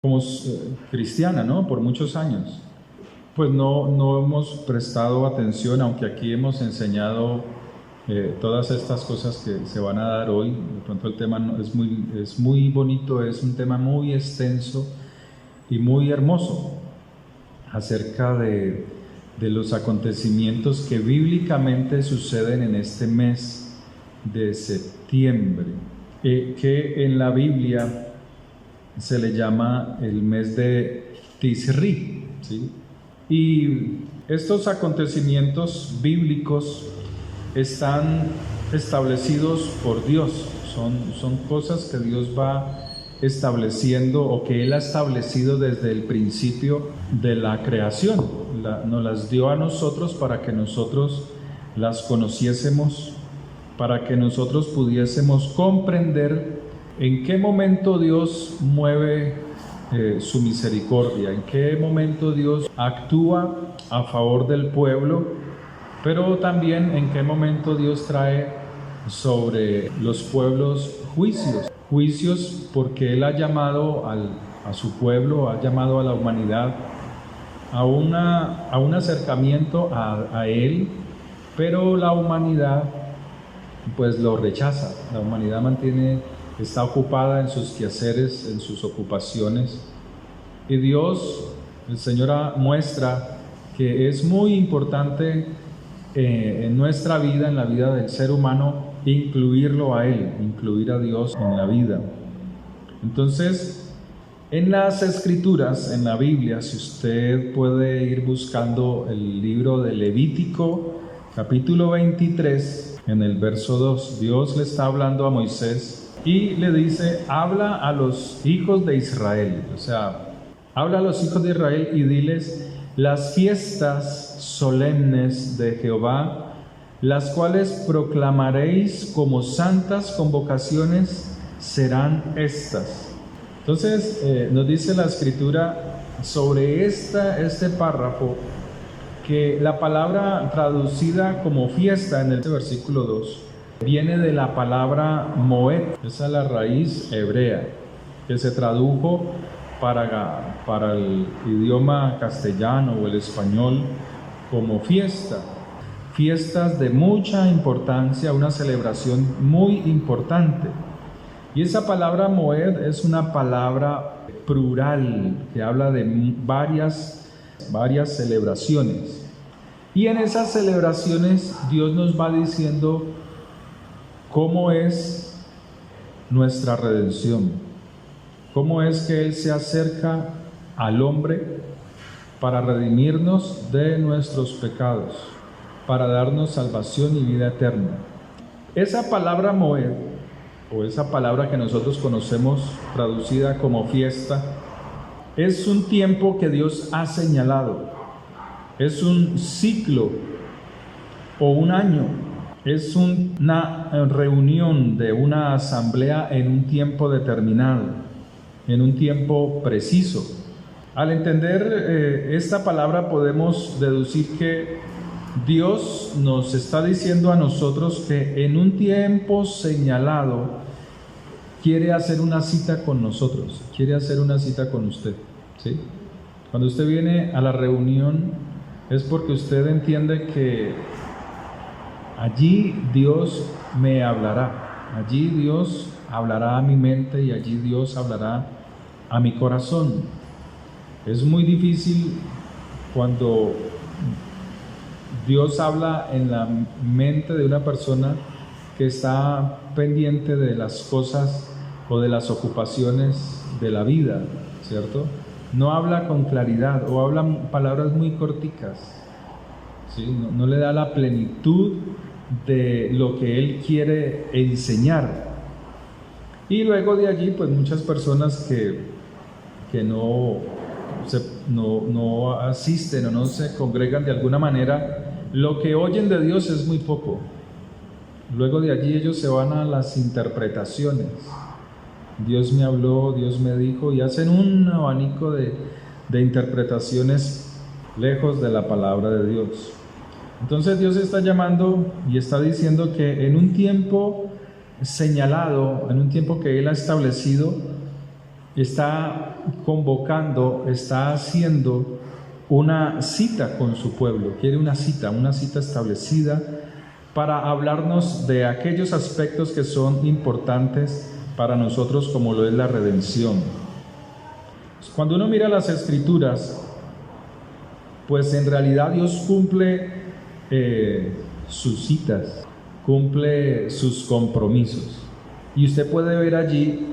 como cristiana, ¿no? Por muchos años. Pues no hemos prestado atención, aunque aquí hemos enseñado todas estas cosas que se van a dar hoy. De pronto el tema es muy bonito, es un tema muy extenso y muy hermoso acerca de los acontecimientos que bíblicamente suceden en este mes de septiembre, que en la Biblia se le llama el mes de Tisri, ¿sí? Y estos acontecimientos bíblicos están establecidos por Dios, son cosas que Dios va estableciendo o que Él ha establecido desde el principio de la creación. Nos las dio a nosotros para que nosotros las conociésemos, para que nosotros pudiésemos comprender en qué momento Dios mueve su misericordia, en qué momento Dios actúa a favor del pueblo, pero también en qué momento Dios trae sobre los pueblos juicios porque Él ha llamado a su pueblo, ha llamado a la humanidad a un acercamiento a Él, pero la humanidad pues lo rechaza. La humanidad está ocupada en sus quehaceres, en sus ocupaciones, y Dios, el Señor, muestra que es muy importante en nuestra vida, en la vida del ser humano, incluirlo a Él, incluir a Dios en la vida. Entonces, en las Escrituras, en la Biblia, si usted puede ir buscando el libro de Levítico, capítulo 23, en el verso 2, Dios le está hablando a Moisés y le dice: habla a los hijos de Israel, o sea, habla a los hijos de Israel y diles: las fiestas solemnes de Jehová, las cuales proclamaréis como santas convocaciones, serán estas. Entonces nos dice la Escritura sobre este párrafo que la palabra traducida como fiesta en el versículo 2 viene de la palabra moed, esa es la raíz hebrea, que se tradujo para el idioma castellano o el español como fiesta. Fiestas de mucha importancia, una celebración muy importante. Y esa palabra moed es una palabra plural que habla de varias celebraciones. Y en esas celebraciones Dios nos va diciendo cómo es nuestra redención, cómo es que Él se acerca al hombre para redimirnos de nuestros pecados, para darnos salvación y vida eterna. Esa palabra moed, o esa palabra que nosotros conocemos traducida como fiesta, es un tiempo que Dios ha señalado, es un ciclo o un año, es una reunión de una asamblea en un tiempo determinado, en un tiempo preciso. Al entender esta palabra podemos deducir que Dios nos está diciendo a nosotros que en un tiempo señalado quiere hacer una cita con nosotros, quiere hacer una cita con usted, ¿sí? Cuando usted viene a la reunión es porque usted entiende que allí Dios me hablará, allí Dios hablará a mi mente y allí Dios hablará a mi corazón. Es muy difícil cuando Dios habla en la mente de una persona que está pendiente de las cosas o de las ocupaciones de la vida, ¿cierto? No habla con claridad o habla palabras muy corticas, ¿sí? No le da la plenitud de lo que Él quiere enseñar. Y luego de allí, pues muchas personas que no asisten o no se congregan de alguna manera, lo que oyen de Dios es muy poco. Luego de allí ellos se van a las interpretaciones. Dios me habló, Dios me dijo, y hacen un abanico de interpretaciones lejos de la palabra de Dios. Entonces Dios está llamando y está diciendo que en un tiempo señalado, en un tiempo que Él ha establecido, está convocando, está haciendo una cita con su pueblo, quiere una cita establecida para hablarnos de aquellos aspectos que son importantes para nosotros, como lo es la redención. Cuando uno mira las Escrituras, pues en realidad Dios cumple sus citas, cumple sus compromisos. Y usted puede ver allí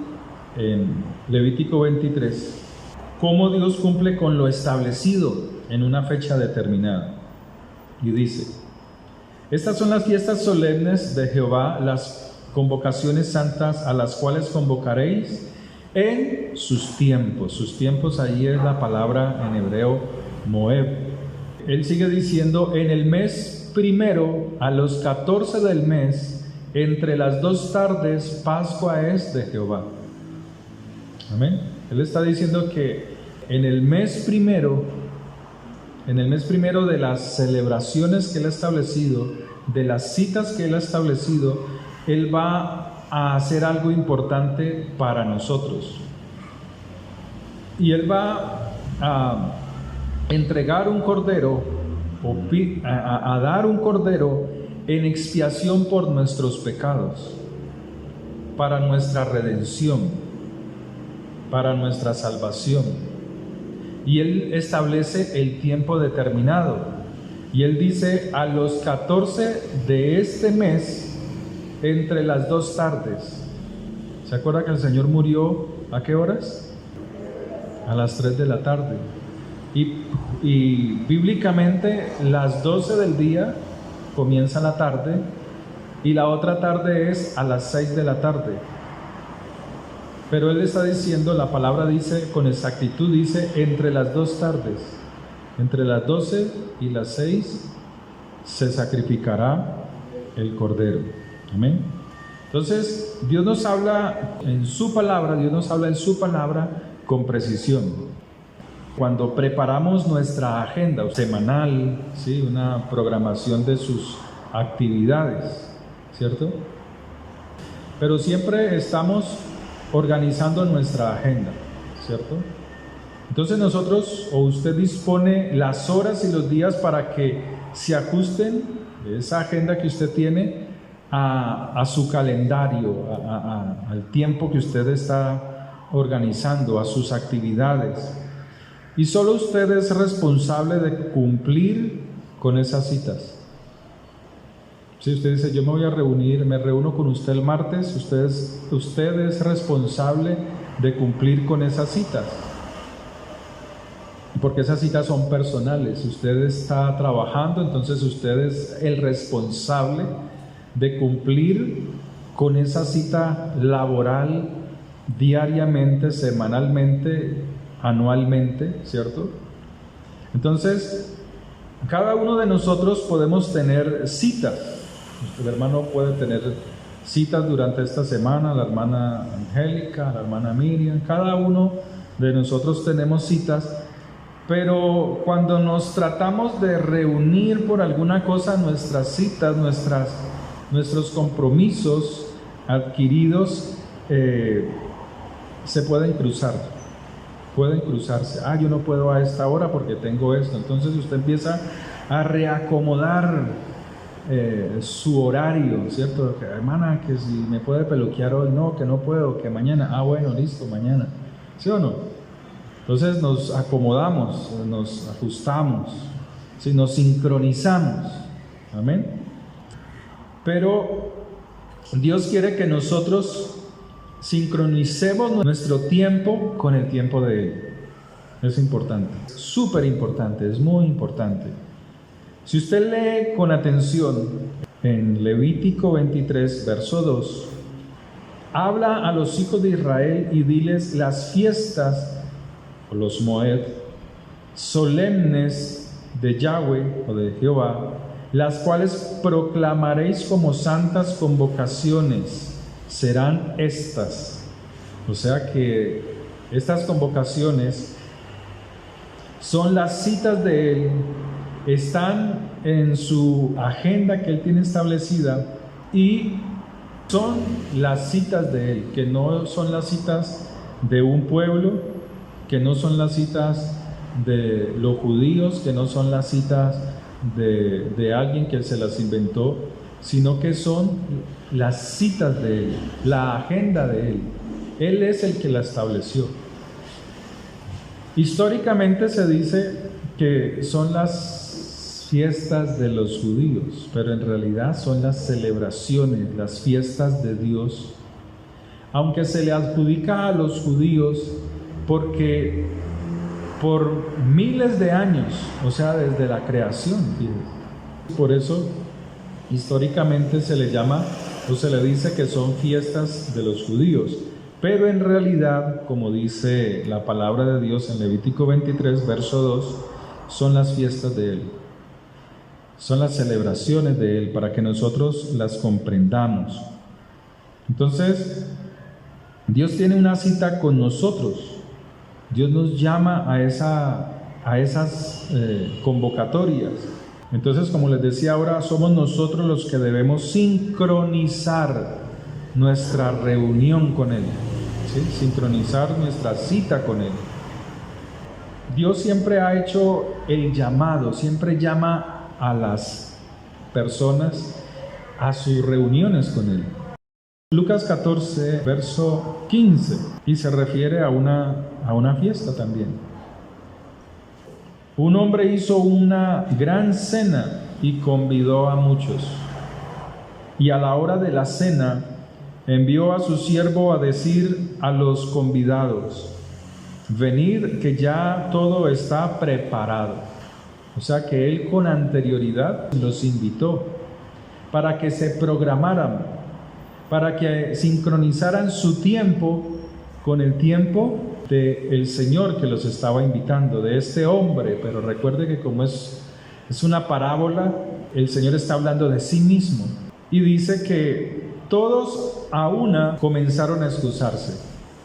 en Levítico 23 cómo Dios cumple con lo establecido en una fecha determinada. Y dice: estas son las fiestas solemnes de Jehová, las convocaciones santas a las cuales convocaréis en sus tiempos. Sus tiempos, ahí es la palabra en hebreo Moed. Él sigue diciendo: en el mes primero, a los 14 del mes, entre las 2 tardes, Pascua es de Jehová. Amén. Él está diciendo que en el mes primero de las celebraciones que Él ha establecido, de las citas que Él ha establecido, Él va a hacer algo importante para nosotros. Y Él va a entregar un cordero, a dar un cordero en expiación por nuestros pecados, para nuestra redención, para nuestra salvación. Y Él establece el tiempo determinado. Y Él dice: a los 14 de este mes, entre las 2 tardes. ¿Se acuerda que el Señor murió a qué horas? A las 3 de la tarde. Y bíblicamente las 12 del día comienza la tarde y la otra tarde es a las 6 de la tarde. Pero Él está diciendo, la palabra dice con exactitud, dice entre las 2 tardes, entre las 12 y las 6 se sacrificará el cordero. Amén. Entonces Dios nos habla en su palabra, con precisión. Cuando preparamos nuestra agenda semanal, ¿sí?, una programación de sus actividades, ¿cierto? Pero siempre estamos organizando nuestra agenda, ¿cierto? Entonces nosotros, o usted dispone las horas y los días para que se ajusten esa agenda que usted tiene a su calendario, al tiempo que usted está organizando, a sus actividades. Y solo usted es responsable de cumplir con esas citas. Si usted dice: yo me voy a reunir, me reúno con usted el martes, usted es responsable de cumplir con esas citas. Porque esas citas son personales. Usted está trabajando, entonces usted es el responsable de cumplir con esa cita laboral diariamente, semanalmente, anualmente, ¿cierto? Entonces, cada uno de nosotros podemos tener citas. El hermano puede tener citas durante esta semana, la hermana Angélica, la hermana Miriam, cada uno de nosotros tenemos citas, pero cuando nos tratamos de reunir por alguna cosa, nuestras citas, nuestros compromisos adquiridos se pueden cruzarse. Yo no puedo a esta hora porque tengo esto. Entonces usted empieza a reacomodar su horario, ¿cierto? Que, hermana, que si me puede peluquear hoy, no, que no puedo, que mañana, bueno, listo, mañana, ¿sí o no? Entonces nos acomodamos, nos ajustamos, ¿sí? Nos sincronizamos, amén. Pero Dios quiere que nosotros sincronicemos nuestro tiempo con el tiempo de Él. Es importante, súper importante, es muy importante. Si usted lee con atención en Levítico 23, verso 2, habla a los hijos de Israel y diles las fiestas, o los Moed, solemnes de Yahweh o de Jehová, las cuales proclamaréis como santas convocaciones, serán estas. O sea que estas convocaciones son las citas de Él, están en su agenda que Él tiene establecida y son las citas de Él, que no son las citas de un pueblo, que no son las citas de los judíos, que no son las citas de alguien que se las inventó, sino que son las citas de Él, la agenda de Él. Él es el que la estableció. Históricamente se dice que son las fiestas de los judíos, pero en realidad son las celebraciones, las fiestas de Dios, aunque se le adjudica a los judíos porque por miles de años, o sea, desde la creación, fíjense. Por eso históricamente se le llama o se le dice que son fiestas de los judíos, pero en realidad, como dice la palabra de Dios en Levítico 23, verso 2, son las fiestas de Él, son las celebraciones de Él, para que nosotros las comprendamos. Entonces, Dios tiene una cita con nosotros. Dios nos llama a esas convocatorias. Entonces, como les decía ahora, somos nosotros los que debemos sincronizar nuestra reunión con Él, ¿sí? Sincronizar nuestra cita con Él. Dios siempre ha hecho el llamado, siempre llama a las personas a sus reuniones con Él. Lucas 14, verso 15, y se refiere a una fiesta también. Un hombre hizo una gran cena y convidó a muchos. Y a la hora de la cena envió a su siervo a decir a los convidados: venid, que ya todo está preparado. O sea que él con anterioridad los invitó para que se programaran, para que sincronizaran su tiempo con el tiempo del Señor que los estaba invitando, de este hombre. Pero recuerde que como es una parábola, el Señor está hablando de sí mismo. Y dice que todos a una comenzaron a excusarse.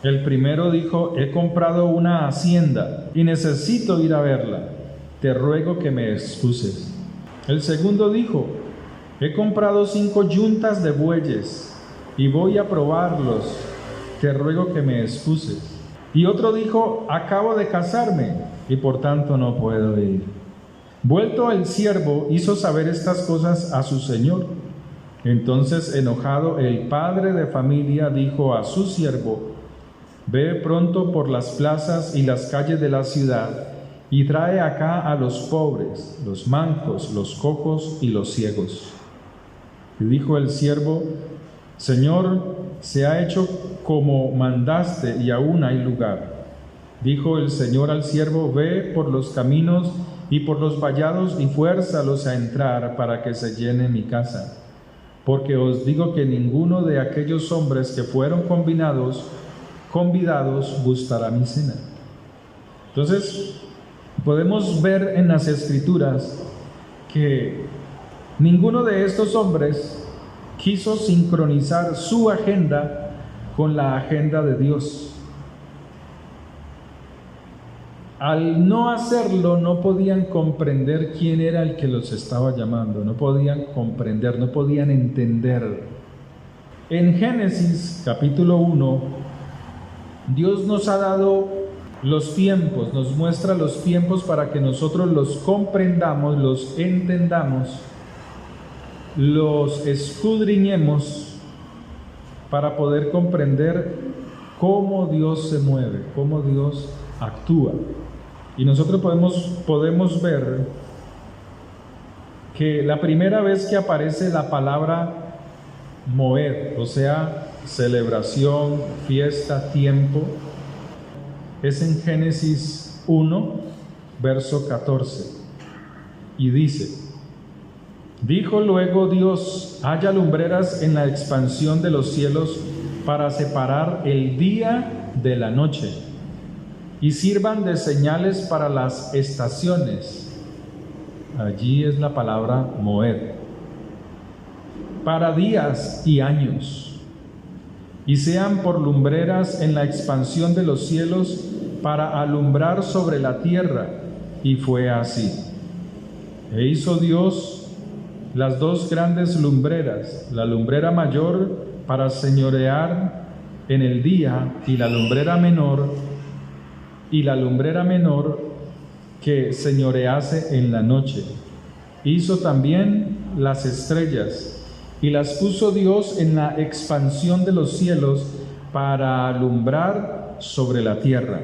El primero dijo: he comprado una hacienda y necesito ir a verla, te ruego que me excuses. El segundo dijo: he comprado 5 yuntas de bueyes y voy a probarlos, te ruego que me excuses. Y otro dijo: acabo de casarme y por tanto no puedo ir. Vuelto el siervo, hizo saber estas cosas a su señor. Entonces, enojado, el padre de familia dijo a su siervo: ve pronto por las plazas y las calles de la ciudad y trae acá a los pobres, los mancos, los cojos y los ciegos. Y dijo el siervo: Señor, se ha hecho como mandaste y aún hay lugar. Dijo el Señor al siervo: ve por los caminos y por los vallados y fuérzalos a entrar para que se llene mi casa. Porque os digo que ninguno de aquellos hombres que fueron convidados gustará mi cena. Entonces, podemos ver en las Escrituras que ninguno de estos hombres quiso sincronizar su agenda con la agenda de Dios. Al no hacerlo, no podían comprender quién era el que los estaba llamando, no podían comprender, no podían entender. En Génesis capítulo 1, Dios nos ha dado los tiempos, nos muestra los tiempos para que nosotros los comprendamos, los entendamos, los escudriñemos para poder comprender cómo Dios se mueve, cómo Dios actúa. Y nosotros podemos ver que la primera vez que aparece la palabra moed, o sea, celebración, fiesta, tiempo, es en Génesis 1, verso 14. Y dice: dijo luego Dios: haya lumbreras en la expansión de los cielos para separar el día de la noche, y sirvan de señales para las estaciones. Allí es la palabra moed. Para días y años, y sean por lumbreras en la expansión de los cielos para alumbrar sobre la tierra. Y fue así. E hizo Dios las 2 grandes lumbreras, la lumbrera mayor para señorear en el día y la lumbrera menor que señorease en la noche. Hizo también las estrellas y las puso Dios en la expansión de los cielos para alumbrar sobre la tierra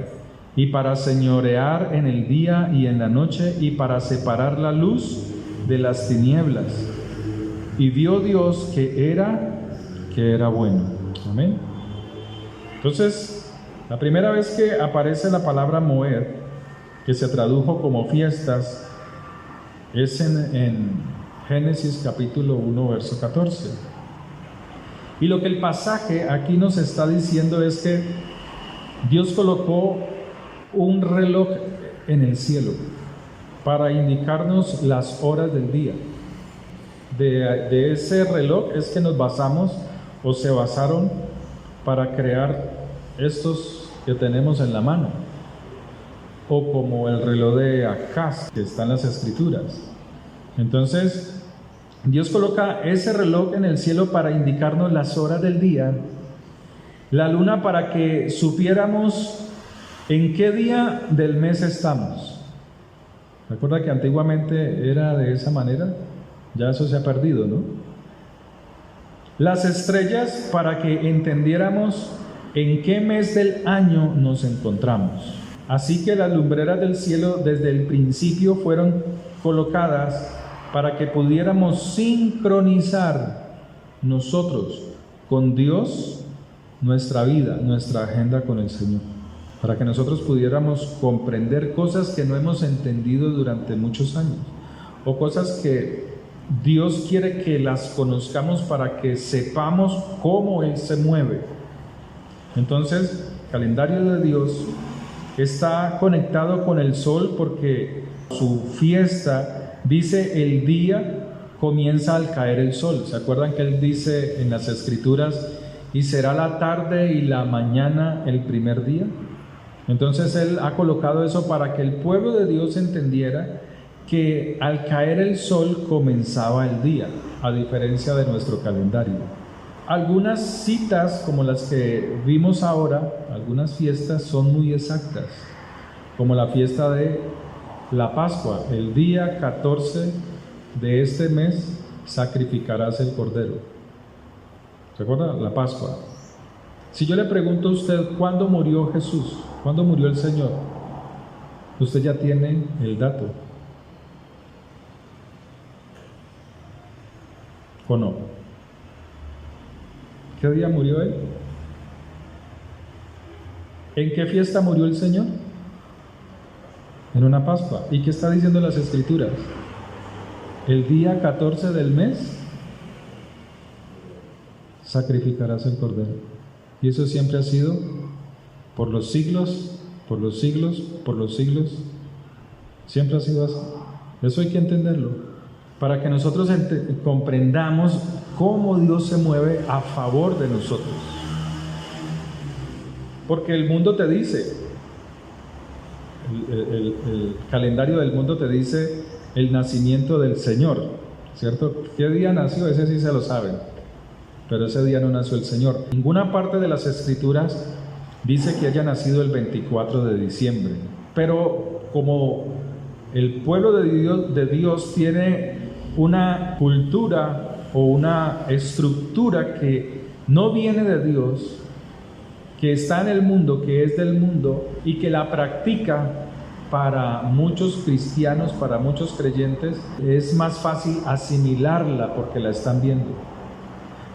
y para señorear en el día y en la noche y para separar la luz de las tinieblas. Y vio Dios que era bueno. Amén. Entonces, la primera vez que aparece la palabra Moed, que se tradujo como fiestas, es en Génesis capítulo 1, verso 14. Y lo que el pasaje aquí nos está diciendo es que Dios colocó un reloj en el cielo para indicarnos las horas del día. De ese reloj es que nos basamos o se basaron para crear estos que tenemos en la mano, o como el reloj de Acaz que está en las escrituras. Entonces Dios coloca ese reloj en el cielo para indicarnos las horas del día, la luna para que supiéramos en qué día del mes estamos. Recuerda que antiguamente era de esa manera, ya eso se ha perdido, ¿no? Las estrellas para que entendiéramos en qué mes del año nos encontramos. Así que las lumbreras del cielo desde el principio fueron colocadas para que pudiéramos sincronizar nosotros con Dios nuestra vida, nuestra agenda con el Señor, para que nosotros pudiéramos comprender cosas que no hemos entendido durante muchos años, o cosas que Dios quiere que las conozcamos para que sepamos cómo Él se mueve. Entonces, el calendario de Dios está conectado con el sol porque su fiesta, dice, el día comienza al caer el sol. ¿Se acuerdan que Él dice en las Escrituras, y será la tarde y la mañana el primer día? Entonces Él ha colocado eso para que el pueblo de Dios entendiera que al caer el sol comenzaba el día, a diferencia de nuestro calendario. Algunas citas, como las que vimos ahora, algunas fiestas son muy exactas, como la fiesta de la Pascua. El día 14 de este mes sacrificarás el cordero. ¿Se acuerda? La Pascua. Si yo le pregunto a usted, ¿cuándo murió Jesús? ¿Cuándo murió el Señor? Usted ya tiene el dato. ¿O no? ¿Qué día murió Él? ¿En qué fiesta murió el Señor? En una Pascua. ¿Y qué está diciendo las Escrituras? El día 14 del mes sacrificarás el cordero. Y eso siempre ha sido por los siglos, por los siglos, por los siglos. Siempre ha sido así. Eso hay que entenderlo, para que nosotros comprendamos cómo Dios se mueve a favor de nosotros. Porque el mundo te dice, el calendario del mundo te dice el nacimiento del Señor, ¿cierto? ¿Qué día nació? Ese sí se lo saben, pero ese día no nació el Señor. Ninguna parte de las Escrituras dice que haya nacido el 24 de diciembre, pero como el pueblo de Dios tiene una cultura o una estructura que no viene de Dios, que está en el mundo, que es del mundo y que la practica, para muchos cristianos, para muchos creyentes, es más fácil asimilarla porque la están viendo,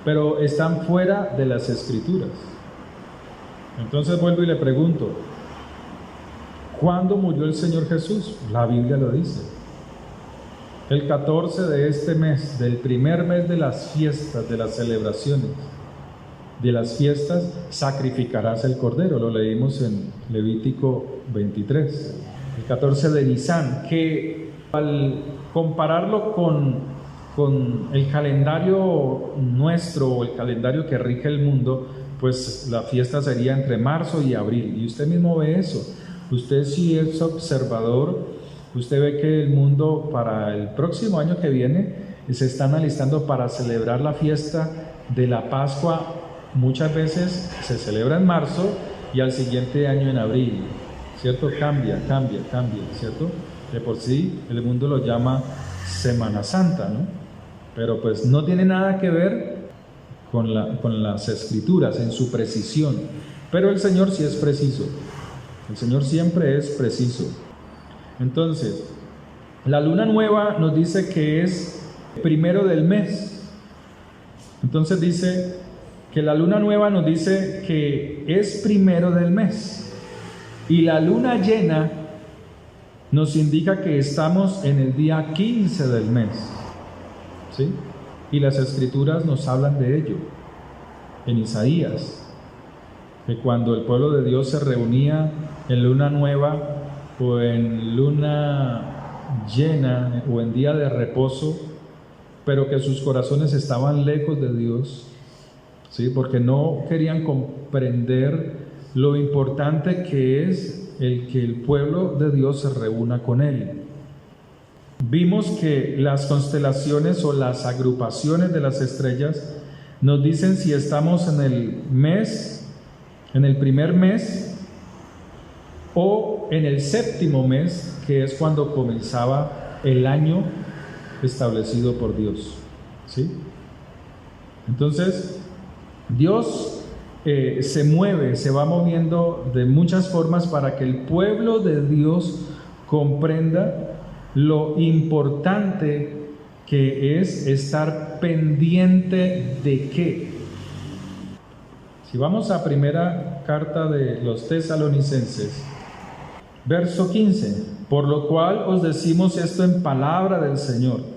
pero están fuera de las Escrituras. Entonces vuelvo y le pregunto, ¿cuándo murió el Señor Jesús? La Biblia lo dice. El 14 de este mes, del primer mes de las fiestas, de las celebraciones, de las fiestas, sacrificarás el cordero. Lo leímos en Levítico 23. El 14 de Nisán, que al compararlo con el calendario nuestro o el calendario que rige el mundo, pues la fiesta sería entre marzo y abril. Y usted mismo ve eso. Usted, si es observador, usted ve que el mundo para el próximo año que viene se están alistando para celebrar la fiesta de la Pascua muchas veces se celebra en marzo y al siguiente año en abril, ¿cierto? Cambia, ¿cierto? De por sí el mundo lo llama Semana Santa, ¿no? Pero pues no tiene nada que ver con las escrituras en su precisión. Pero el Señor sí es preciso. El Señor siempre es preciso. Entonces, la luna nueva nos dice que es primero del mes. Entonces dice que la luna nueva nos dice que es primero del mes. Y la luna llena nos indica que estamos en el día 15 del mes. ¿Sí? Y las escrituras nos hablan de ello. En Isaías, que cuando el pueblo de Dios se reunía en luna nueva o en luna llena o en día de reposo, pero que sus corazones estaban lejos de Dios, ¿sí? Porque no querían comprender lo importante que es el que el pueblo de Dios se reúna con Él. Vimos que las constelaciones o las agrupaciones de las estrellas nos dicen si estamos en el mes, en el primer mes o en el séptimo mes, que es cuando comenzaba el año establecido por Dios, ¿sí? Entonces, Dios se mueve, se va moviendo de muchas formas para que el pueblo de Dios comprenda lo importante que es estar pendiente de qué. Si vamos a primera carta de los Tesalonicenses, verso 15, por lo cual os decimos esto en palabra del Señor,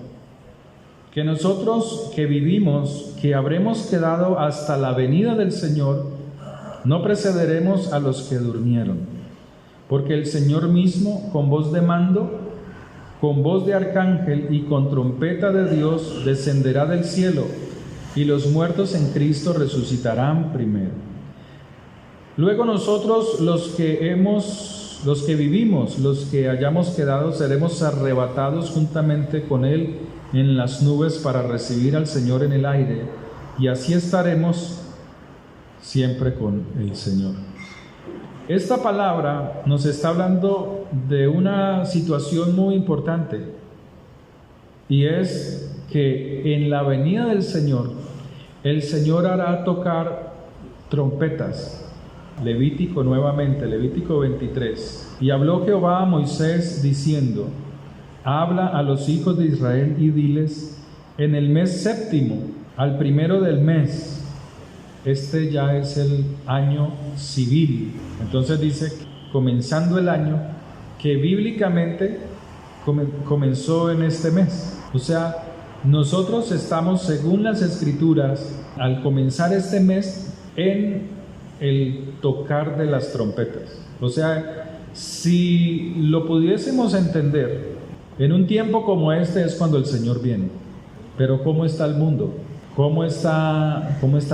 que nosotros que vivimos, que habremos quedado hasta la venida del Señor, no precederemos a los que durmieron, porque el Señor mismo, con voz de mando, con voz de arcángel y con trompeta de Dios, descenderá del cielo, y los muertos en Cristo resucitarán primero. Luego nosotros los que vivimos, los que hayamos quedado, seremos arrebatados juntamente con Él en las nubes para recibir al Señor en el aire, y así estaremos siempre con el Señor. Esta palabra nos está hablando de una situación muy importante, y es que en la venida del Señor, el Señor hará tocar trompetas. Levítico nuevamente, Levítico 23. Y habló Jehová a Moisés diciendo: habla a los hijos de Israel y diles: en el mes séptimo, al primero del mes, este ya es el año civil. Entonces dice, comenzando el año, que bíblicamente comenzó en este mes. O sea, nosotros estamos, según las escrituras, al comenzar este mes, en el tocar de las trompetas. O sea, si lo pudiésemos entender, en un tiempo como este es cuando el Señor viene. Pero ¿cómo está el mundo? ¿Cómo está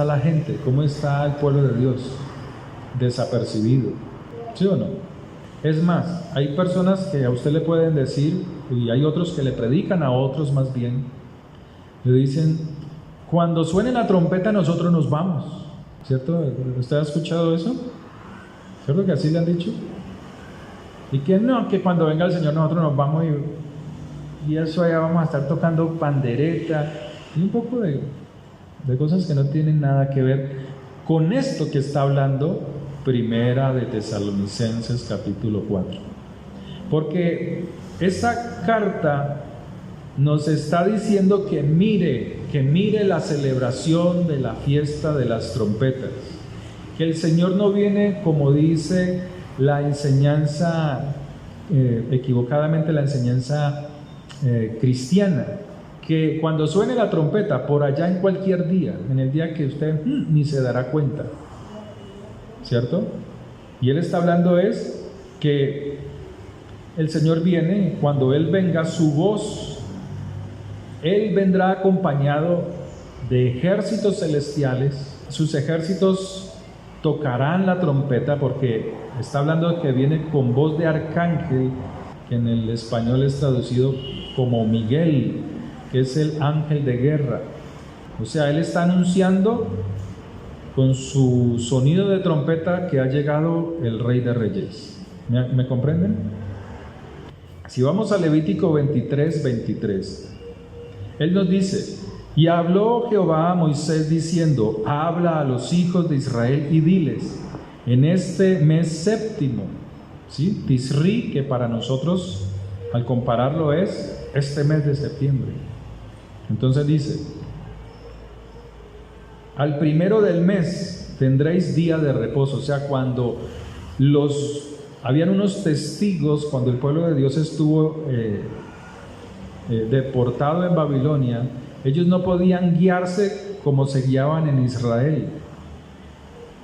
la gente? ¿Cómo está el pueblo de Dios? Desapercibido, ¿sí o no? Es más, hay personas que a usted le pueden decir, y hay otros que le predican a otros más bien, le dicen: cuando suene la trompeta nosotros nos vamos, ¿cierto? ¿Usted ha escuchado eso? ¿Cierto que así le han dicho? Y que no, que cuando venga el Señor nosotros nos vamos y eso allá vamos a estar tocando pandereta y un poco de cosas que no tienen nada que ver con esto que está hablando Primera de Tesalonicenses capítulo 4. Porque esa carta nos está diciendo que mire la celebración de la fiesta de las trompetas, que el Señor no viene como dice la enseñanza, equivocadamente la enseñanza cristiana, que cuando suene la trompeta por allá en cualquier día, en el día que usted ni se dará cuenta, ¿cierto? Y Él está hablando es que el Señor viene, cuando Él venga, su voz, Él vendrá acompañado de ejércitos celestiales, sus ejércitos tocarán la trompeta, porque está hablando de que viene con voz de arcángel, que en el español es traducido como Miguel, que es el ángel de guerra. O sea, Él está anunciando con su sonido de trompeta que ha llegado el Rey de Reyes. ¿Me comprenden? Si vamos a Levítico 23:23, Él nos dice: y habló Jehová a Moisés diciendo, habla a los hijos de Israel y diles, en este mes séptimo, ¿sí? Tisri, que para nosotros al compararlo es este mes de septiembre. Entonces dice: al primero del mes tendréis día de reposo. O sea, cuando habían unos testigos, cuando el pueblo de Dios estuvo deportado en Babilonia, ellos no podían guiarse como se guiaban en Israel.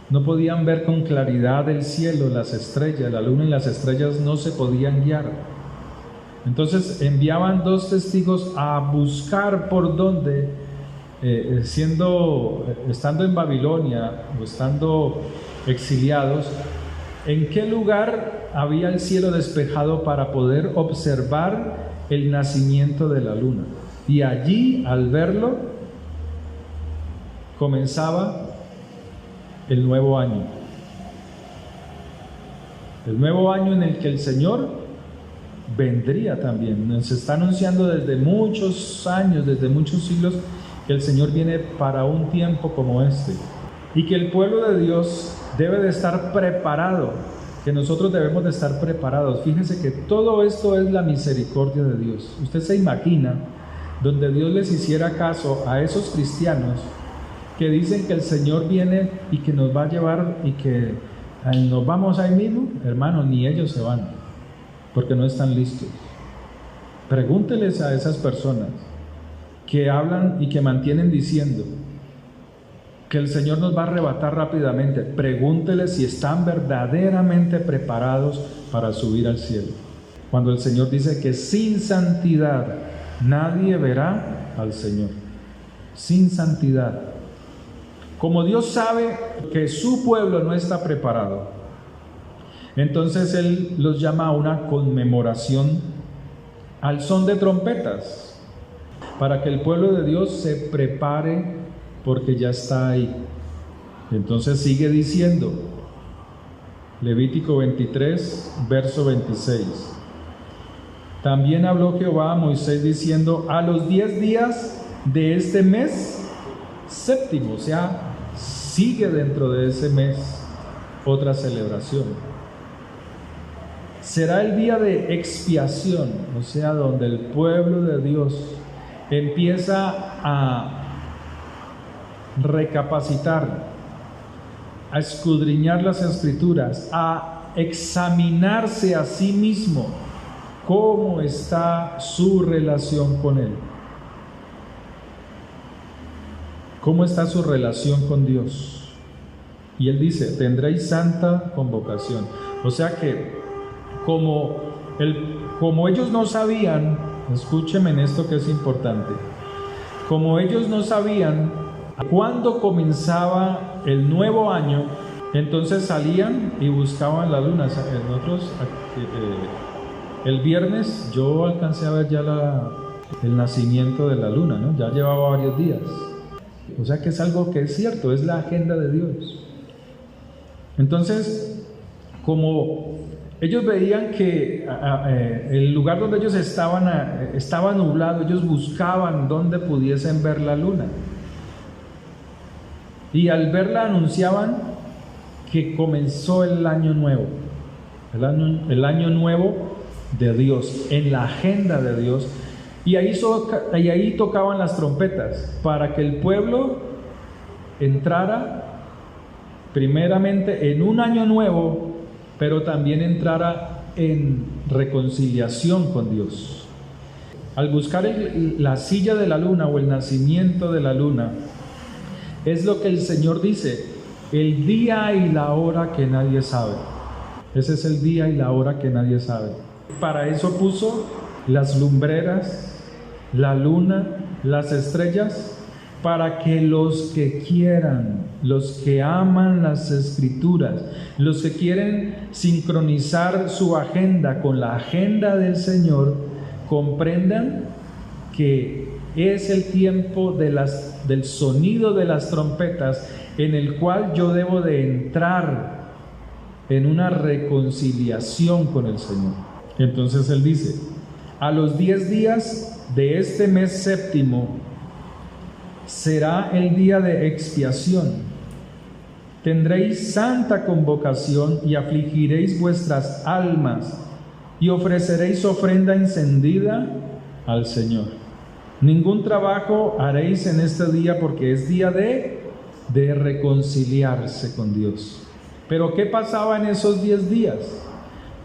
No podían ver con claridad el cielo, las estrellas, la luna y las estrellas no se podían guiar. Entonces enviaban 2 testigos a buscar por dónde, estando en Babilonia o estando exiliados, en qué lugar había el cielo despejado para poder observar el nacimiento de la luna. Y allí, al verlo, comenzaba el nuevo año. El nuevo año en el que el Señor vendría también. Nos está anunciando desde muchos años, desde muchos siglos, que el Señor viene para un tiempo como este. Y que el pueblo de Dios debe de estar preparado, que nosotros debemos de estar preparados. Fíjense que todo esto es la misericordia de Dios. Usted se imagina donde Dios les hiciera caso a esos cristianos que dicen que el Señor viene y que nos va a llevar y que nos vamos ahí mismo. Hermanos, ni ellos se van, porque no están listos. Pregúnteles a esas personas que hablan y que mantienen diciendo que el Señor nos va a arrebatar rápidamente. Pregúnteles si están verdaderamente preparados para subir al cielo. Cuando el Señor dice que sin santidad nadie verá al Señor. Sin santidad. Como Dios sabe que su pueblo no está preparado, entonces Él los llama a una conmemoración al son de trompetas, para que el pueblo de Dios se prepare, porque ya está ahí. Entonces sigue diciendo, Levítico 23, verso 26. También habló Jehová a Moisés diciendo, a los 10 días de este mes séptimo, o sea, sigue dentro de ese mes otra celebración. Será el día de expiación, o sea, donde el pueblo de Dios empieza a recapacitar, a escudriñar las Escrituras, a examinarse a sí mismo cómo está su relación con Él. ¿Cómo está su relación con Dios? Y Él dice, tendréis santa convocación. O sea que, como ellos no sabían, escúcheme en esto que es importante, como ellos no sabían cuándo comenzaba el nuevo año, entonces salían y buscaban la luna. Nosotros, el viernes, yo alcancé a ver ya el nacimiento de la luna, ¿no? Ya llevaba varios días. O sea que es algo que es cierto, es la agenda de Dios. Entonces, como ellos veían que el lugar donde ellos estaban estaba nublado, ellos buscaban donde pudiesen ver la luna. Y al verla anunciaban que comenzó el año nuevo, el año nuevo de Dios, en la agenda de Dios. Y ahí tocaban las trompetas para que el pueblo entrara primeramente en un año nuevo, pero también entrara en reconciliación con Dios. Al buscar la silla de la luna o el nacimiento de la luna, es lo que el Señor dice, el día y la hora que nadie sabe. Ese es el día y la hora que nadie sabe. Para eso puso las lumbreras, la luna, las estrellas, para que los que quieran, los que aman las Escrituras, los que quieren sincronizar su agenda con la agenda del Señor, comprendan que es el tiempo del sonido de las trompetas, en el cual yo debo de entrar en una reconciliación con el Señor. Entonces Él dice: a los 10 días de este mes séptimo será el día de expiación. Tendréis santa convocación y afligiréis vuestras almas y ofreceréis ofrenda encendida al Señor. Ningún trabajo haréis en este día, porque es día de reconciliarse con Dios. Pero ¿qué pasaba en esos 10 días?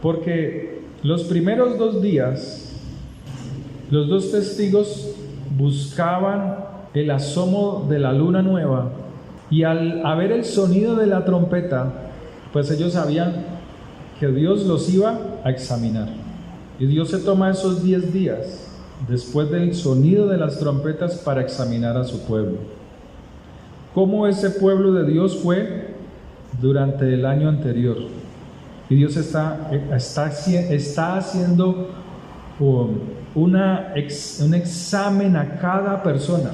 Porque los primeros 2 días, los 2 testigos buscaban el asomo de la luna nueva, y al haber el sonido de la trompeta, pues ellos sabían que Dios los iba a examinar. Y Dios se toma esos 10 días después del sonido de las trompetas para examinar a su pueblo. ¿Cómo ese pueblo de Dios fue durante el año anterior? Y Dios está haciendo un examen a cada persona,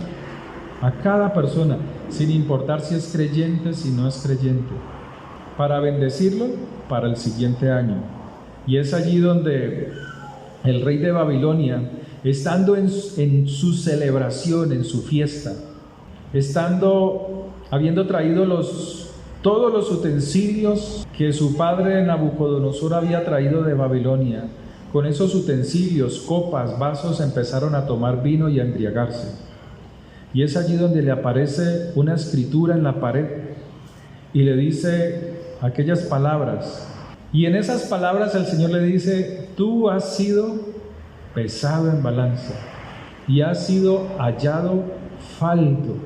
sin importar si es creyente, si no es creyente, para bendecirlo para el siguiente año. Y es allí donde el rey de Babilonia, estando en su celebración, en su fiesta, habiendo traído todos los utensilios que su padre Nabucodonosor había traído de Babilonia, con esos utensilios, copas, vasos, empezaron a tomar vino y a embriagarse. Y es allí donde le aparece una escritura en la pared y le dice aquellas palabras. Y en esas palabras el Señor le dice: tú has sido pesado en balanza y has sido hallado falto.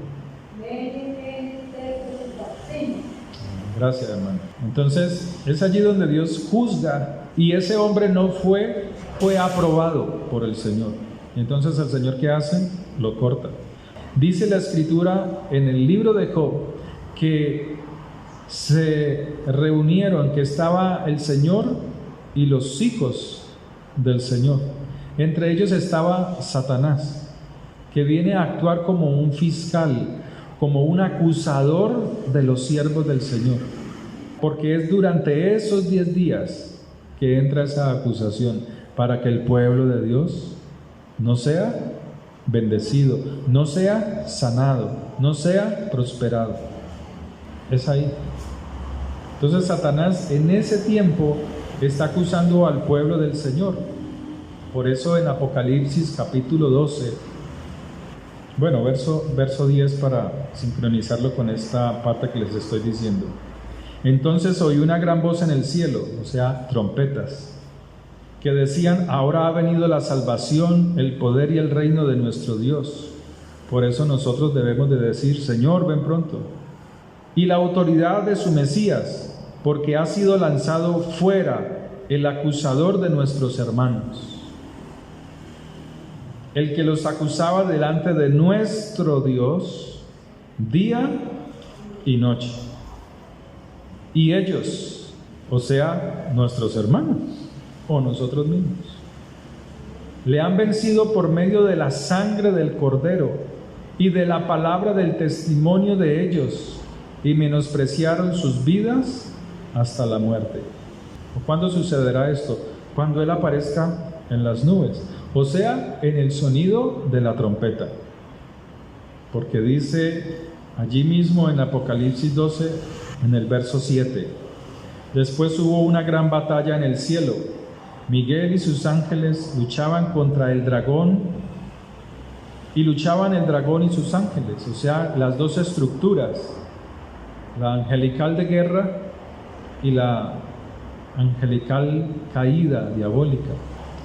Gracias, hermano. Entonces es allí donde Dios juzga, y ese hombre no fue aprobado por el Señor. Y entonces el Señor, ¿qué hace? Lo corta. Dice la escritura en el libro de Job que se reunieron, que estaba el Señor y los hijos del Señor. Entre ellos estaba Satanás, que viene a actuar como un fiscal, como un acusador de los siervos del Señor, porque es durante esos 10 días que entra esa acusación, para que el pueblo de Dios no sea bendecido, no sea sanado, no sea prosperado. Es ahí. Entonces Satanás en ese tiempo está acusando al pueblo del Señor. Por eso en Apocalipsis capítulo 12, verso 10, para sincronizarlo con esta parte que les estoy diciendo. Entonces oí una gran voz en el cielo, o sea, trompetas, que decían: ahora ha venido la salvación, el poder y el reino de nuestro Dios. Por eso nosotros debemos de decir: Señor, ven pronto. Y la autoridad de su Mesías, porque ha sido lanzado fuera el acusador de nuestros hermanos, el que los acusaba delante de nuestro Dios día y noche. Y ellos, o sea, nuestros hermanos, o nosotros mismos, le han vencido por medio de la sangre del Cordero y de la palabra del testimonio de ellos, y menospreciaron sus vidas hasta la muerte. ¿Cuándo sucederá esto? Cuando Él aparezca en las nubes, o sea, en el sonido de la trompeta. Porque dice allí mismo en Apocalipsis 12, en el verso 7: después hubo una gran batalla en el cielo. Miguel y sus ángeles luchaban contra el dragón, y luchaban el dragón y sus ángeles, o sea, las dos estructuras, la angelical de guerra y la angelical caída diabólica.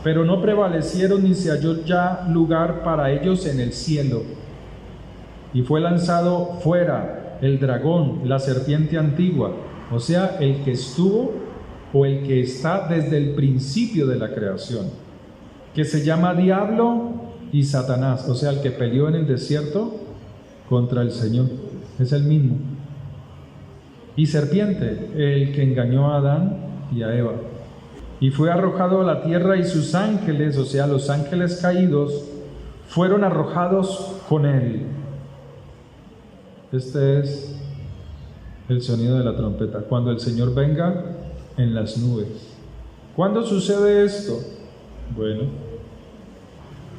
Pero no prevalecieron, ni se halló ya lugar para ellos en el cielo. Y fue lanzado fuera el dragón, la serpiente antigua, o sea, el que estuvo o el que está desde el principio de la creación, que se llama Diablo y Satanás, o sea, el que peleó en el desierto contra el Señor, es el mismo. Y serpiente, el que engañó a Adán y a Eva. Y fue arrojado a la tierra, y sus ángeles, o sea, los ángeles caídos, fueron arrojados con él. Este es el sonido de la trompeta, cuando el Señor venga en las nubes. ¿Cuándo sucede esto? Bueno,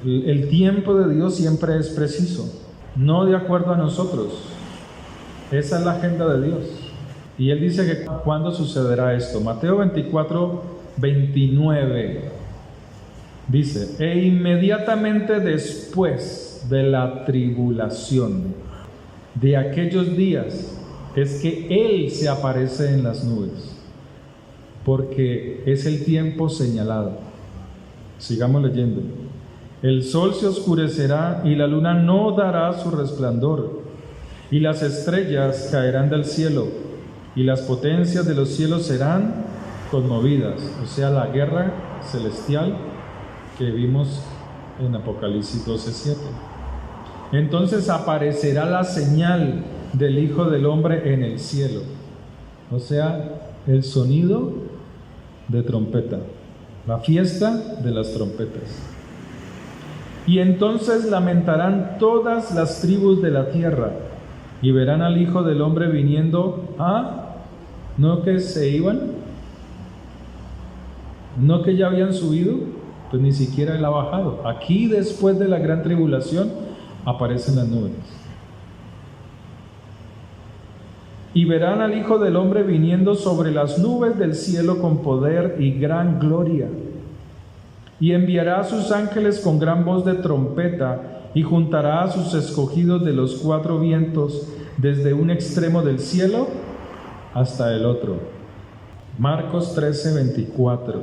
el tiempo de Dios siempre es preciso, no de acuerdo a nosotros. Esa es la agenda de Dios. Y Él dice que ¿cuándo sucederá esto? Mateo 24, 29 dice: e inmediatamente después de la tribulación de aquellos días es que Él se aparece en las nubes, porque es el tiempo señalado. Sigamos leyendo. El sol se oscurecerá y la luna no dará su resplandor, y las estrellas caerán del cielo, y las potencias de los cielos serán conmovidas. O sea, la guerra celestial que vimos en Apocalipsis 12:7. Entonces aparecerá la señal del Hijo del Hombre en el cielo. O sea, el sonido de trompeta, la fiesta de las trompetas. Y entonces lamentarán todas las tribus de la tierra y verán al Hijo del Hombre viniendo ¿no que se iban? ¿No que ya habían subido? Pues ni siquiera Él ha bajado. Aquí, después de la gran tribulación, aparecen las nubes. Y verán al Hijo del Hombre viniendo sobre las nubes del cielo con poder y gran gloria. Y enviará a sus ángeles con gran voz de trompeta, y juntará a sus escogidos de los cuatro vientos, desde un extremo del cielo hasta el otro. Marcos 13:24.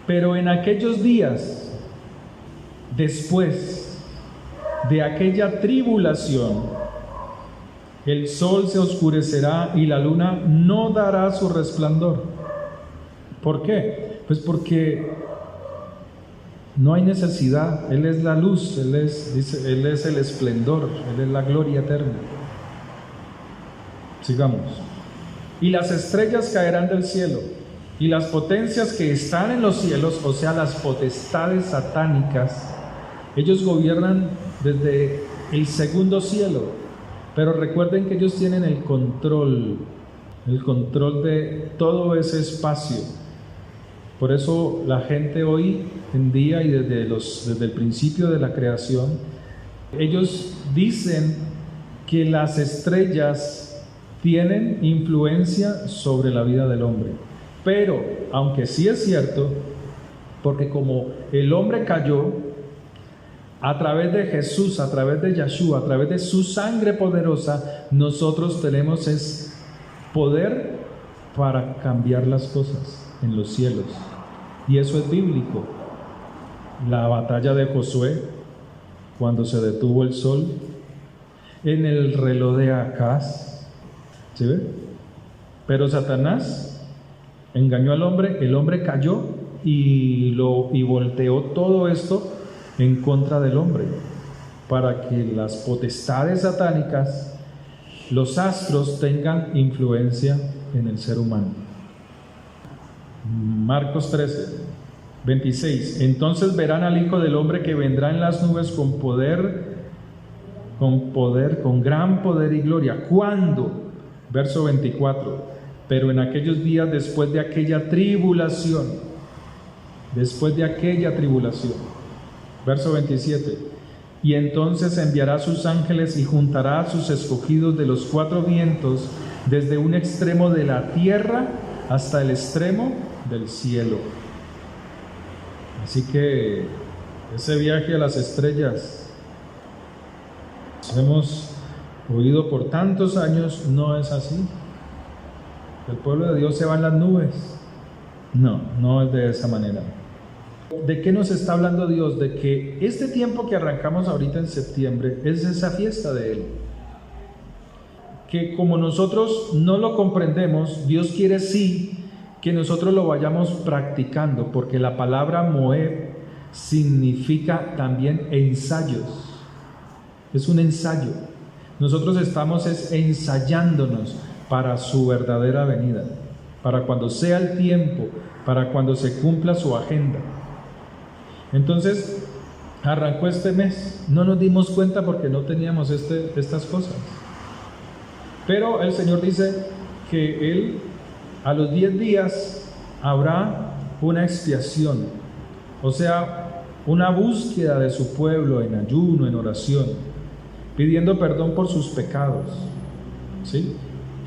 Pero en aquellos días, después de aquella tribulación, el sol se oscurecerá y la luna no dará su resplandor. ¿Por qué? Pues porque no hay necesidad. Él es la luz, Él es el esplendor, Él es la gloria eterna. Sigamos. Y las estrellas caerán del cielo, y las potencias que están en los cielos, o sea, las potestades satánicas, ellos gobiernan desde el segundo cielo. Pero recuerden que ellos tienen el control de todo ese espacio. Por eso la gente hoy en día y desde el principio de la creación, ellos dicen que las estrellas tienen influencia sobre la vida del hombre. Pero, aunque sí es cierto, porque como el hombre cayó, a través de Jesús, a través de Yeshua, a través de su sangre poderosa, nosotros tenemos ese poder para cambiar las cosas en los cielos. Y eso es bíblico. La batalla de Josué, cuando se detuvo el sol, en el reloj de Acaz, ¿sí ve? Pero Satanás engañó al hombre, el hombre cayó y volteó todo esto en contra del hombre, para que las potestades satánicas, los astros, tengan influencia en el ser humano. Marcos 13:26. Entonces verán al Hijo del Hombre que vendrá en las nubes con gran poder y gloria. ¿Cuándo? Verso 24. Pero en aquellos días, después de aquella tribulación. Verso 27. Y entonces enviará a sus ángeles y juntará a sus escogidos de los cuatro vientos, desde un extremo de la tierra hasta el extremo del cielo. Así que ese viaje a las estrellas, hemos oído por tantos años, no es así. El pueblo de Dios se va en las nubes. No es de esa manera. ¿De qué nos está hablando Dios? De que este tiempo que arrancamos ahorita en septiembre es esa fiesta de Él. Que como nosotros no lo comprendemos, Dios quiere sí que nosotros lo vayamos practicando, porque la palabra Moed significa también ensayos. Es un ensayo. Nosotros estamos ensayándonos para su verdadera venida, para cuando sea el tiempo, para cuando se cumpla su agenda. Entonces, arrancó este mes, no nos dimos cuenta porque no teníamos estas cosas. Pero el Señor dice que Él, a los 10 días, habrá una expiación, o sea, una búsqueda de su pueblo en ayuno, en oración, pidiendo perdón por sus pecados, ¿sí?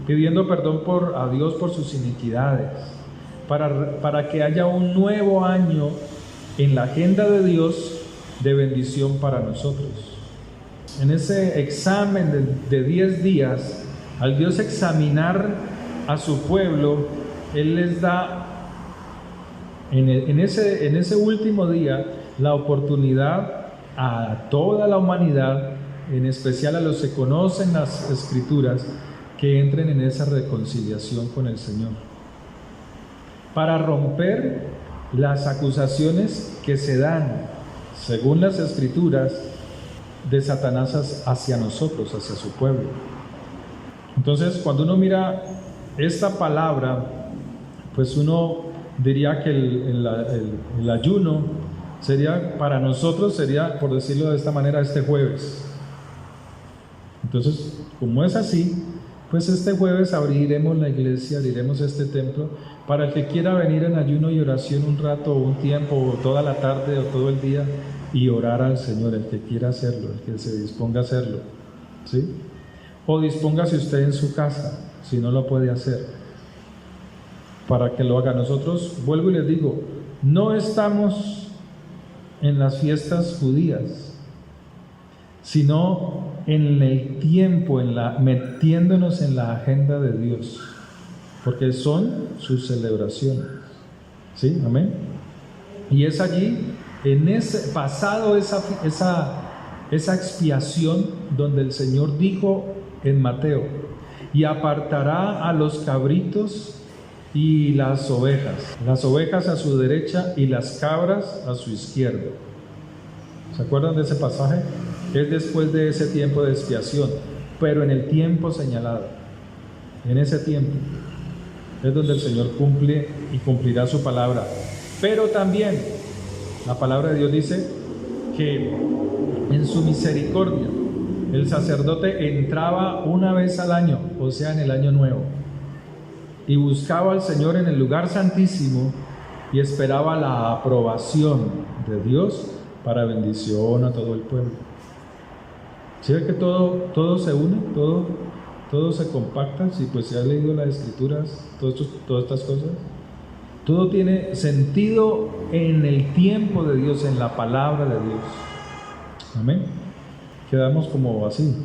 Pidiendo perdón a Dios por sus iniquidades, para que haya un nuevo año en la agenda de Dios de bendición para nosotros. En ese examen de 10 días, al Dios examinar a su pueblo, Él les da en ese último día la oportunidad a toda la humanidad, en especial a los que conocen las Escrituras, que entren en esa reconciliación con el Señor, para romper las acusaciones que se dan, según las Escrituras, de Satanás hacia nosotros, hacia su pueblo. Entonces, cuando uno mira esta palabra, pues uno diría que el ayuno sería, para nosotros sería, por decirlo de esta manera, este jueves. Entonces, como es así, pues este jueves abriremos la iglesia, abriremos este templo, para el que quiera venir en ayuno y oración un rato, o un tiempo, o toda la tarde, o todo el día, y orar al Señor, el que quiera hacerlo, el que se disponga a hacerlo, ¿sí? O dispóngase usted en su casa, si no lo puede hacer, para que lo haga. Nosotros, vuelvo y les digo, no estamos en las fiestas judías, sino en el tiempo, metiéndonos en la agenda de Dios, porque son sus celebraciones, ¿sí? Amén. Y es allí, pasado esa expiación, donde el Señor dijo en Mateo: y apartará a los cabritos y las ovejas a su derecha y las cabras a su izquierda. ¿Se acuerdan de ese pasaje? Es después de ese tiempo de expiación, pero en el tiempo señalado, en ese tiempo es donde el Señor cumple y cumplirá su palabra. Pero también la palabra de Dios dice que en su misericordia el sacerdote entraba una vez al año, o sea, en el año nuevo, y buscaba al Señor en el lugar santísimo y esperaba la aprobación de Dios para bendición a todo el pueblo. ¿Sí ve que todo se une? Todo se compacta. Si pues se ha leído las Escrituras, todas estas cosas, todo tiene sentido en el tiempo de Dios, en la palabra de Dios. Amén. Quedamos como así.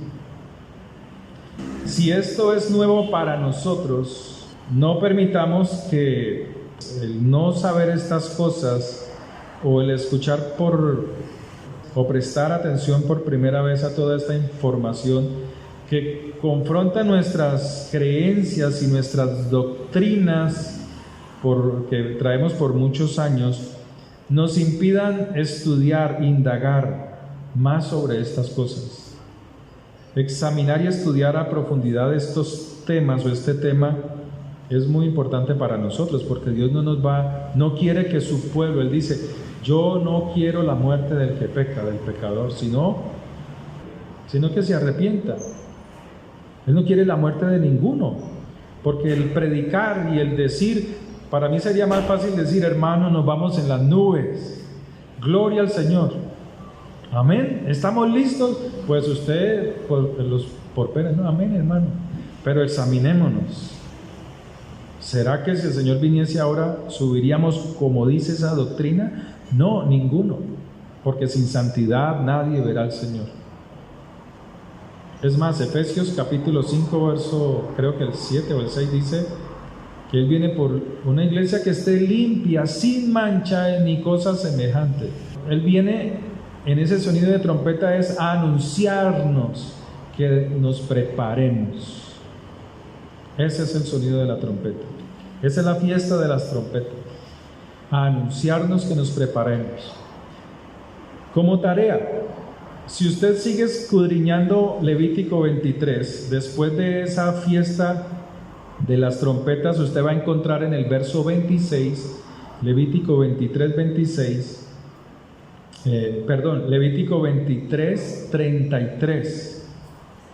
Si esto es nuevo para nosotros, no permitamos que el no saber estas cosas, o el escuchar o prestar atención por primera vez a toda esta información que confronta nuestras creencias y nuestras doctrinas que traemos por muchos años, nos impidan estudiar, indagar más sobre estas cosas. Examinar y estudiar a profundidad estos temas, o este tema, es muy importante para nosotros, porque Dios no quiere que su pueblo, Él dice: yo no quiero la muerte del que peca, del pecador, sino que se arrepienta. Él no quiere la muerte de ninguno, porque el predicar y el decir, para mí sería más fácil decir: hermano, nos vamos en las nubes, gloria al Señor, amén, ¿estamos listos? Pues usted por pena, no, amén, hermano, pero examinémonos. ¿Será que si el Señor viniese ahora subiríamos como dice esa doctrina? No, ninguno, porque sin santidad nadie verá al Señor. Es más, Efesios capítulo 5, verso, creo que el 7 o el 6 dice que Él viene por una iglesia que esté limpia, sin mancha ni cosa semejante. Él viene en ese sonido de trompeta, es a anunciarnos que nos preparemos. Ese es el sonido de la trompeta. Esa es la fiesta de las trompetas, a anunciarnos que nos preparemos. Como tarea, si usted sigue escudriñando Levítico 23, después de esa fiesta de las trompetas, usted va a encontrar en el verso 26, Levítico 23, 26, Levítico 23, 33,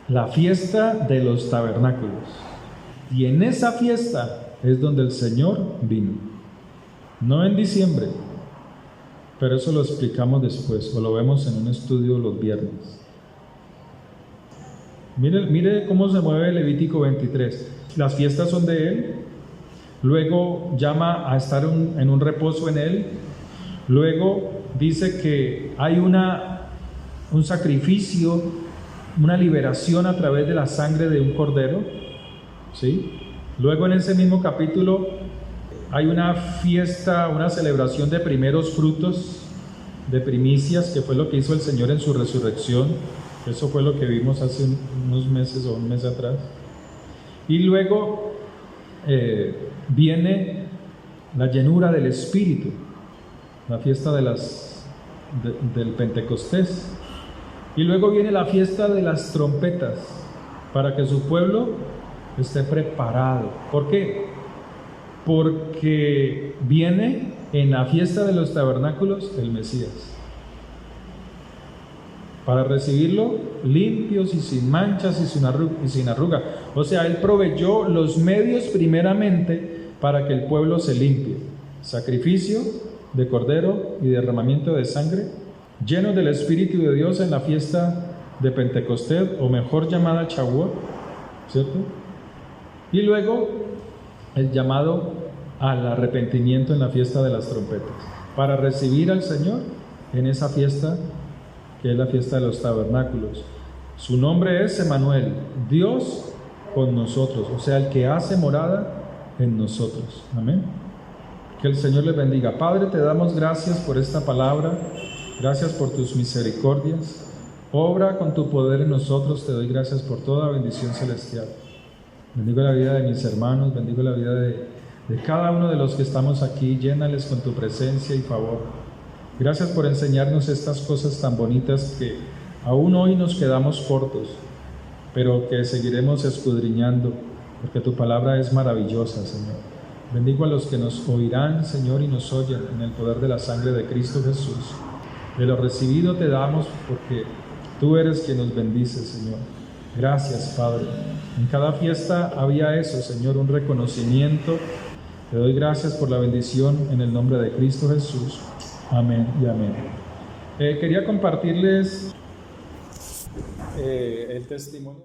la fiesta de los tabernáculos. Y en esa fiesta es donde el Señor vino. No en diciembre, pero eso lo explicamos después, o lo vemos en un estudio los viernes. Mire cómo se mueve Levítico 23. Las fiestas son de Él, luego llama a estar en un reposo en Él, luego dice que hay un sacrificio, una liberación a través de la sangre de un cordero, ¿sí? Luego en ese mismo capítulo hay una fiesta, una celebración de primeros frutos, de primicias, que fue lo que hizo el Señor en su resurrección. Eso fue lo que vimos hace unos meses o un mes atrás. Y luego viene la llenura del Espíritu, la fiesta del Pentecostés. Y luego viene la fiesta de las trompetas, para que su pueblo esté preparado. ¿Por qué? Porque viene en la fiesta de los tabernáculos el Mesías, para recibirlo limpios y sin manchas y sin arruga. O sea, Él proveyó los medios primeramente para que el pueblo se limpie: sacrificio de cordero y derramamiento de sangre, llenos del Espíritu de Dios en la fiesta de Pentecostés, o mejor llamada Shavuot, ¿cierto? Y luego el llamado al arrepentimiento en la fiesta de las trompetas, para recibir al Señor en esa fiesta que es la fiesta de los tabernáculos. Su nombre es Emmanuel, Dios con nosotros, o sea, el que hace morada en nosotros. Amén. Que el Señor les bendiga. Padre, te damos gracias por esta palabra, gracias por tus misericordias. Obra con tu poder en nosotros. Te doy gracias por toda bendición celestial. Bendigo la vida de mis hermanos, bendigo la vida de cada uno de los que estamos aquí. Llénales con tu presencia y favor. Gracias por enseñarnos estas cosas tan bonitas que aún hoy nos quedamos cortos, pero que seguiremos escudriñando, porque tu palabra es maravillosa, Señor. Bendigo a los que nos oirán, Señor, y nos oyen en el poder de la sangre de Cristo Jesús. De lo recibido te damos, porque tú eres quien nos bendice, Señor. Gracias, Padre. En cada fiesta había eso, Señor, un reconocimiento. Te doy gracias por la bendición en el nombre de Cristo Jesús. Amén y amén. Quería compartirles el testimonio.